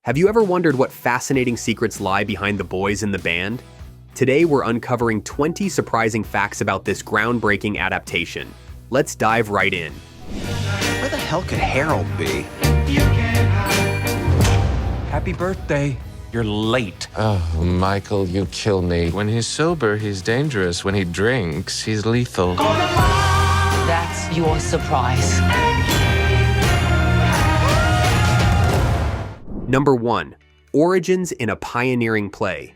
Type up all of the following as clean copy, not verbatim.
Have you ever wondered what fascinating secrets lie behind the boys in the band? Today we're uncovering 20 surprising facts about this groundbreaking adaptation. Let's dive right in. Where the hell could Harold be? Happy birthday. You're late. Oh, Michael, you kill me. When he's sober, he's dangerous. When he drinks, he's lethal. That's your surprise. Number 1. Origins in a pioneering play.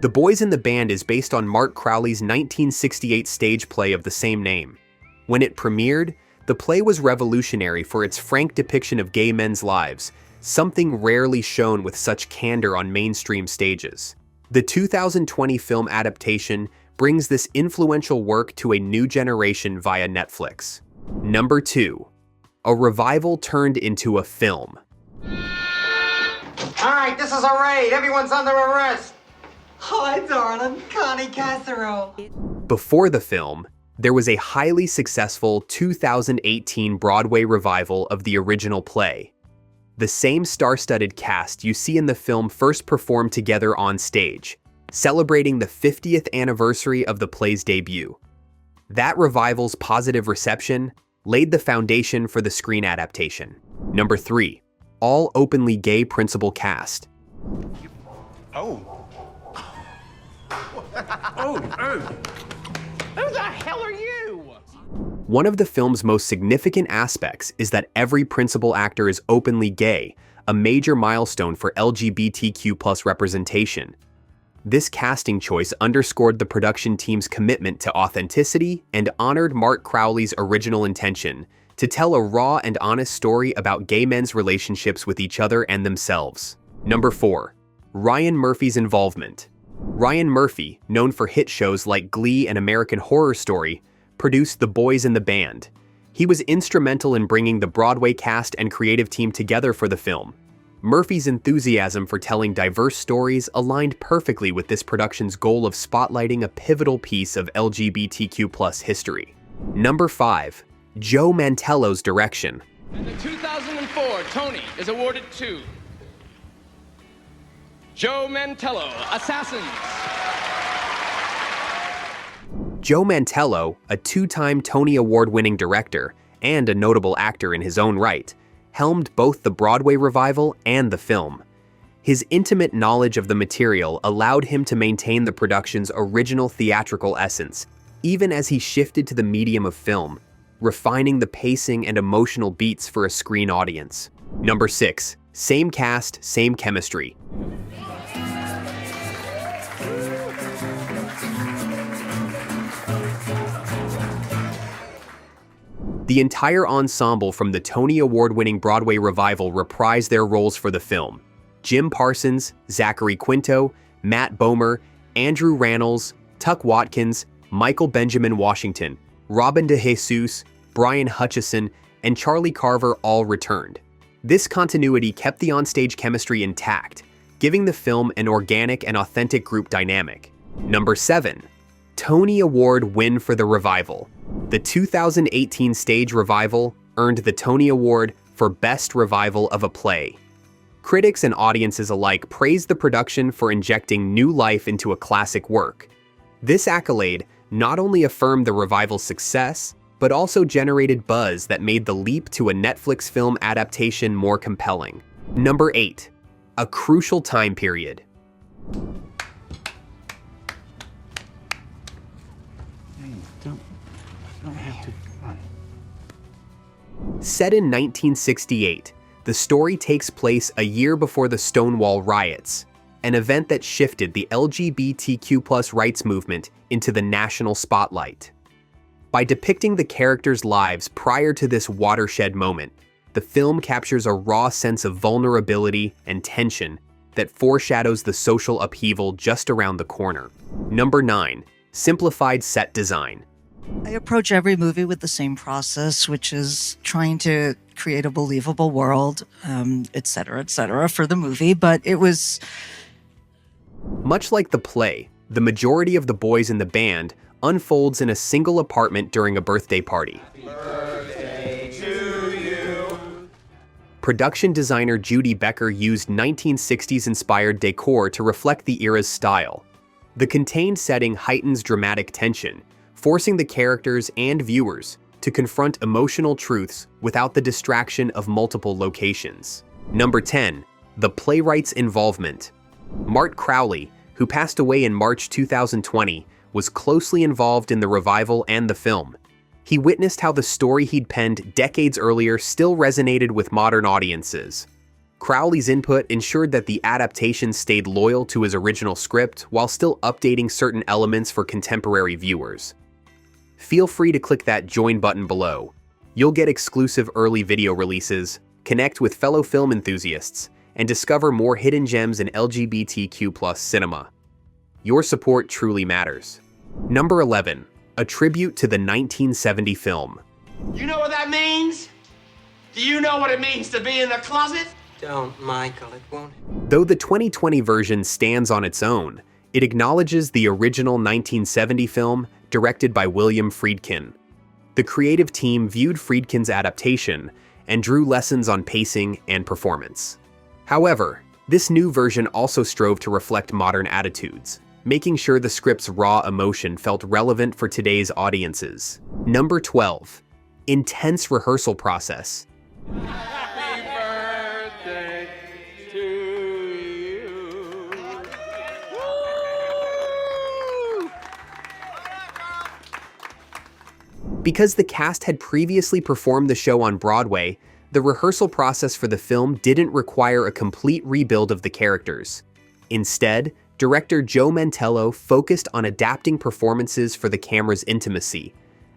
The Boys in the Band is based on Mark Crowley's 1968 stage play of the same name. When it premiered, the play was revolutionary for its frank depiction of gay men's lives, something rarely shown with such candor on mainstream stages. The 2020 film adaptation brings this influential work to a new generation via Netflix. Number 2. A revival turned into a film. All right, this is a raid. Everyone's under arrest. Hi, darling. Connie Casserole. Before the film, there was a highly successful 2018 Broadway revival of the original play. The same star-studded cast you see in the film first performed together on stage, celebrating the 50th anniversary of the play's debut. That revival's positive reception laid the foundation for the screen adaptation. Number 3. All openly gay principal cast. Oh. Who the hell are you? One of the film's most significant aspects is that every principal actor is openly gay, a major milestone for LGBTQ+ representation. This casting choice underscored the production team's commitment to authenticity and honored Mark Crowley's original intention to tell a raw and honest story about gay men's relationships with each other and themselves. Number 4. Ryan Murphy's involvement. Ryan Murphy, known for hit shows like Glee and American Horror Story, produced The Boys in the Band. He was instrumental in bringing the Broadway cast and creative team together for the film. Murphy's enthusiasm for telling diverse stories aligned perfectly with this production's goal of spotlighting a pivotal piece of LGBTQ+ history. Number 5. Joe Mantello's direction. And the 2004 Tony is awarded to Joe Mantello, Assassins. Joe Mantello, a two-time Tony Award-winning director and a notable actor in his own right, helmed both the Broadway revival and the film. His intimate knowledge of the material allowed him to maintain the production's original theatrical essence, even as he shifted to the medium of film, refining the pacing and emotional beats for a screen audience. Number 6. Same cast, same chemistry. The entire ensemble from the Tony Award-winning Broadway revival reprised their roles for the film. Jim Parsons, Zachary Quinto, Matt Bomer, Andrew Rannells, Tuck Watkins, Michael Benjamin Washington, Robin DeJesus, Brian Hutchison, and Charlie Carver all returned. This continuity kept the onstage chemistry intact, giving the film an organic and authentic group dynamic. Number 7. Tony Award win for the revival. The 2018 stage revival earned the Tony Award for Best Revival of a Play. Critics and audiences alike praised the production for injecting new life into a classic work. This accolade not only affirmed the revival's success, but also generated buzz that made the leap to a Netflix film adaptation more compelling. Number 8. A crucial time period. Set in 1968, the story takes place a year before the Stonewall riots, an event that shifted the LGBTQ+ rights movement into the national spotlight. By depicting the characters' lives prior to this watershed moment, the film captures a raw sense of vulnerability and tension that foreshadows the social upheaval just around the corner. Number 9. Simplified set design. I approach every movie with the same process, which is trying to create a believable world, et cetera, for the movie, but it was... Much like the play, the majority of the boys in the band unfolds in a single apartment during a birthday party. production designer Judy Becker used 1960s-inspired decor to reflect the era's style. The contained setting heightens dramatic tension, forcing the characters and viewers to confront emotional truths without the distraction of multiple locations. Number 10. The playwright's involvement. Mart Crowley, who passed away in March 2020, was closely involved in the revival and the film. He witnessed how the story he'd penned decades earlier still resonated with modern audiences. Crowley's input ensured that the adaptation stayed loyal to his original script while still updating certain elements for contemporary viewers. Feel free to click that join button below. You'll get exclusive early video releases, connect with fellow film enthusiasts, and discover more hidden gems in LGBTQ+ cinema. Your support truly matters. Number 11. A tribute to the 1970 film. You know what that means? Do you know what it means to be in the closet? Don't, Michael, it won't. Though the 2020 version stands on its own, it acknowledges the original 1970 film directed by William Friedkin. The creative team viewed Friedkin's adaptation and drew lessons on pacing and performance. However, this new version also strove to reflect modern attitudes, making sure the script's raw emotion felt relevant for today's audiences. Number 12. Intense rehearsal process. Happy birthday to you. Because the cast had previously performed the show on Broadway, the rehearsal process for the film didn't require a complete rebuild of the characters. Instead, director Joe Mantello focused on adapting performances for the camera's intimacy.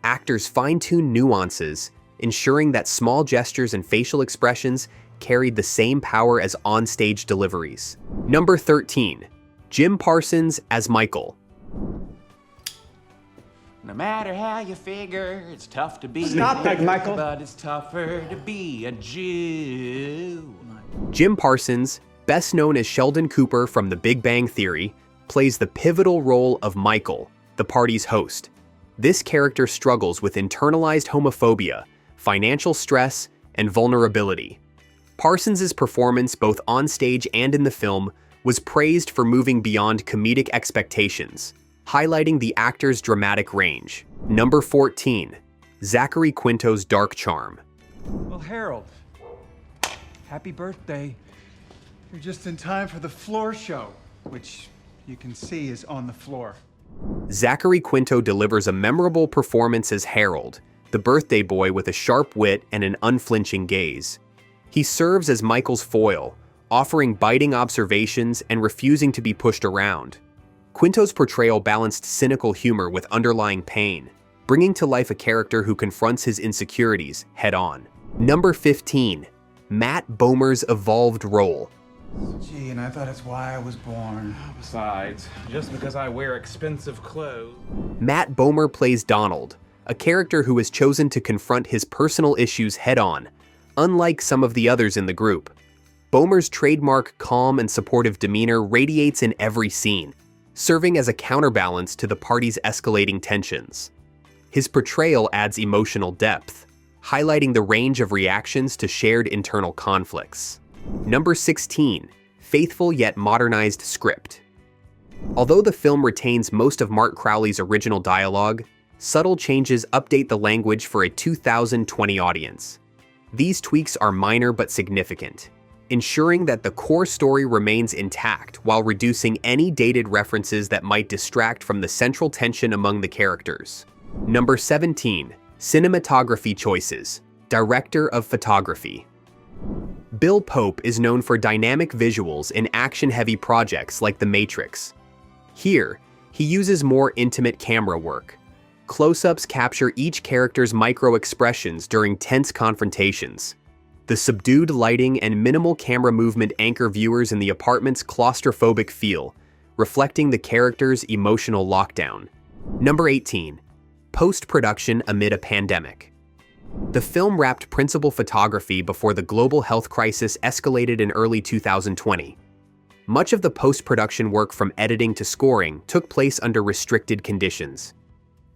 Actors fine-tuned nuances, ensuring that small gestures and facial expressions carried the same power as on-stage deliveries. Number 13. Jim Parsons as Michael. No matter how you figure, it's tough to be. Stop that, Michael. But it's tougher to be a Jew. Jim Parsons, best known as Sheldon Cooper from The Big Bang Theory, plays the pivotal role of Michael, the party's host. This character struggles with internalized homophobia, financial stress, and vulnerability. Parsons' performance both on stage and in the film was praised for moving beyond comedic expectations, highlighting the actor's dramatic range. Number 14. Zachary Quinto's dark charm. Well, Harold, happy birthday. You're just in time for the floor show, which you can see is on the floor. Zachary Quinto delivers a memorable performance as Harold, the birthday boy with a sharp wit and an unflinching gaze. He serves as Michael's foil, offering biting observations and refusing to be pushed around. Quinto's portrayal balanced cynical humor with underlying pain, bringing to life a character who confronts his insecurities head-on. Number 15. Matt Bomer's evolved role. Gee, and I thought it's why I was born. Besides, just because I wear expensive clothes. Matt Bomer plays Donald, a character who has chosen to confront his personal issues head-on, unlike some of the others in the group. Bomer's trademark calm and supportive demeanor radiates in every scene, serving as a counterbalance to the party's escalating tensions. His portrayal adds emotional depth, highlighting the range of reactions to shared internal conflicts. Number 16. Faithful yet modernized script. Although the film retains most of Mart Crowley's original dialogue, subtle changes update the language for a 2020 audience. These tweaks are minor but significant, ensuring that the core story remains intact while reducing any dated references that might distract from the central tension among the characters. Number 17. Cinematography choices. Director of photography. Bill Pope is known for dynamic visuals in action-heavy projects like The Matrix. Here, he uses more intimate camera work. Close-ups capture each character's micro-expressions during tense confrontations. The subdued lighting and minimal camera movement anchor viewers in the apartment's claustrophobic feel, reflecting the character's emotional lockdown. Number 18. Post-production amid a pandemic. The film wrapped principal photography before the global health crisis escalated in early 2020. Much of the post-production work from editing to scoring took place under restricted conditions.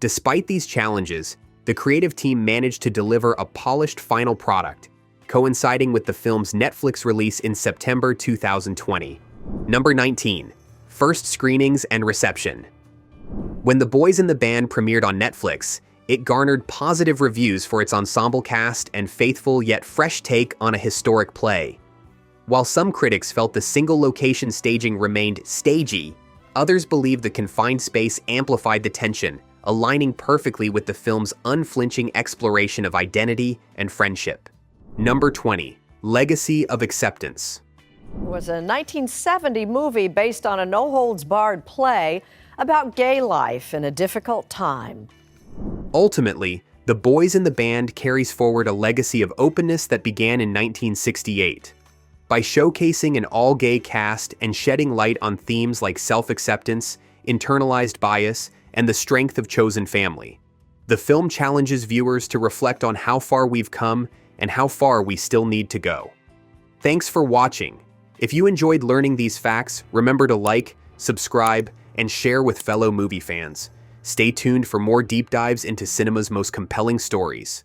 Despite these challenges, the creative team managed to deliver a polished final product, coinciding with the film's Netflix release in September 2020. Number 19. First screenings and reception. When The Boys in the Band premiered on Netflix, it garnered positive reviews for its ensemble cast and faithful yet fresh take on a historic play. While some critics felt the single-location staging remained stagey, others believed the confined space amplified the tension, aligning perfectly with the film's unflinching exploration of identity and friendship. Number 20. Legacy of Acceptance. It was a 1970 movie based on a no-holds-barred play about gay life in a difficult time. Ultimately, The Boys in the Band carries forward a legacy of openness that began in 1968. By showcasing an all-gay cast and shedding light on themes like self-acceptance, internalized bias, and the strength of chosen family, the film challenges viewers to reflect on how far we've come and how far we still need to go. Thanks for watching. If you enjoyed learning these facts, remember to like, subscribe, and share with fellow movie fans. Stay tuned for more deep dives into cinema's most compelling stories.